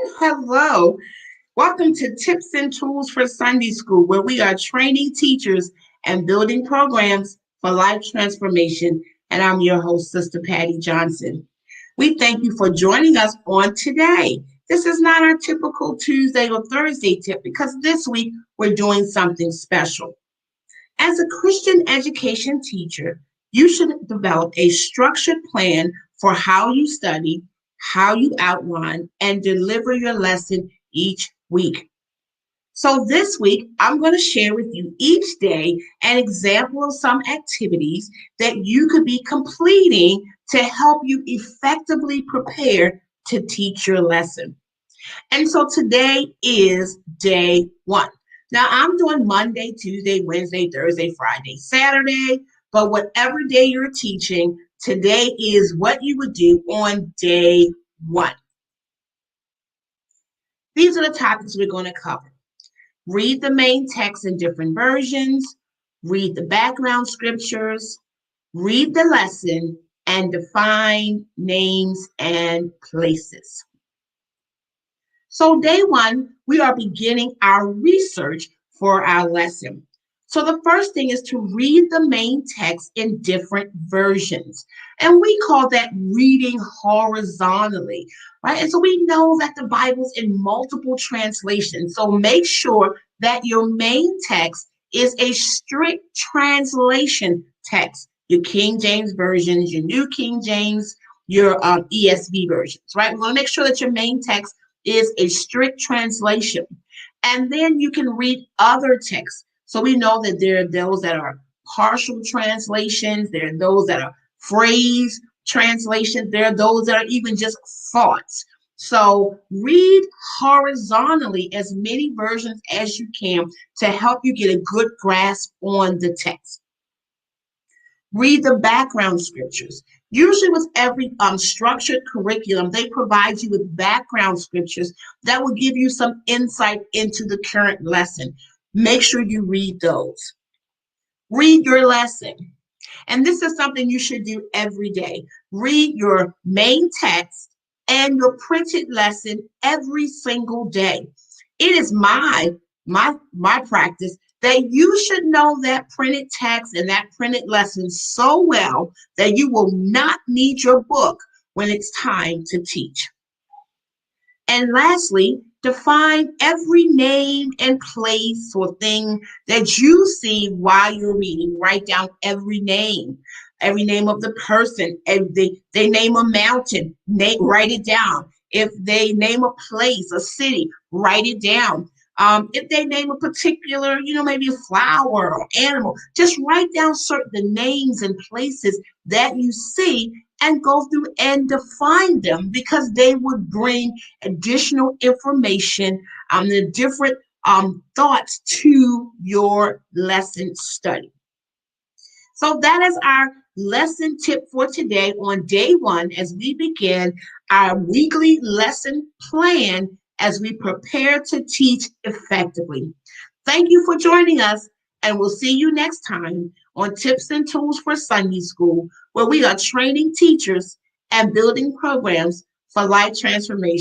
Hello. Welcome to Tips and Tools for Sunday School, where we are training teachers and building programs for life transformation. And I'm your host, Sister Patty Johnson. We thank you for joining us on today. This is not our typical Tuesday or Thursday tip because this week we're doing something special. As a Christian education teacher, you should develop a structured plan for how you study, how you outline, and deliver your lesson each week. So this week, I'm going to share with you each day an example of some activities that you could be completing to help you effectively prepare to teach your lesson. And so today is day one. Now I'm doing Monday, Tuesday, Wednesday, Thursday, Friday, Saturday, but whatever day you're teaching, today is what you would do on day one. These are the topics we're going to cover. Read the main text in different versions, read the background scriptures, read the lesson, and define names and places. So day one, we are beginning our research for our lesson. So the first thing is to read the main text in different versions. And we call that reading horizontally, right? And so we know that the Bible's in multiple translations. So make sure that your main text is a strict translation text. Your King James versions, your New King James, your ESV versions, right? We want to make sure that your main text is a strict translation. And then you can read other texts. So we know that there are those that are partial translations, there are those that are phrase translations, there are those that are even just thoughts. So read horizontally as many versions as you can to help you get a good grasp on the text. Read the background scriptures. Usually with every structured curriculum, they provide you with background scriptures that will give you some insight into the current lesson. Make sure you read those. Read your lesson. And this is something you should do every day. Read your main text and your printed lesson every single day. It is my practice that you should know that printed text and that printed lesson so well that you will not need your book when it's time to teach. And lastly, define every name and place or thing that you see while you're reading. Write down every name of the person. If they name a mountain, write it down. If they name a place, a city, write it down. If they name a particular, maybe a flower or animal, just write down the names and places that you see and go through and define them because they would bring additional information the different thoughts to your lesson study. So that is our lesson tip for today on day one as we begin our weekly lesson plan as we prepare to teach effectively. Thank you for joining us, and we'll see you next time on Tips and Tools for Sunday School, where we are training teachers and building programs for life transformation.